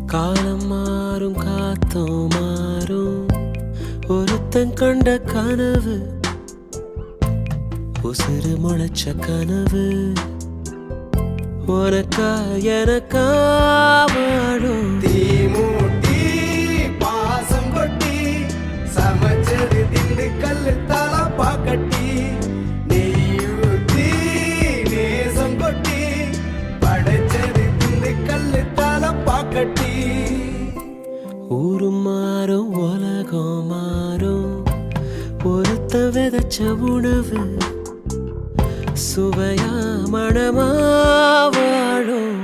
காலம் மாறும் காத்தும் மாறும் ஒருத்தன் கண்ட கனவு உசுறு முளைச்ச கனவு உனக்கா எனக்கா வாழும் தீமூட்டி பாசம் கொட்டி சமைச்சது திண்டுக்கல் தலப்பா கட்டி நெய்யூத்தி நேசம் கொட்டி படைச்சது திண்டுக்கல் தலப்பா கட்டி ஊரும் மாறும் உலகம் மாறும் ஒருத்த விதைச்ச உணவு சுவையா மனமா வாழும்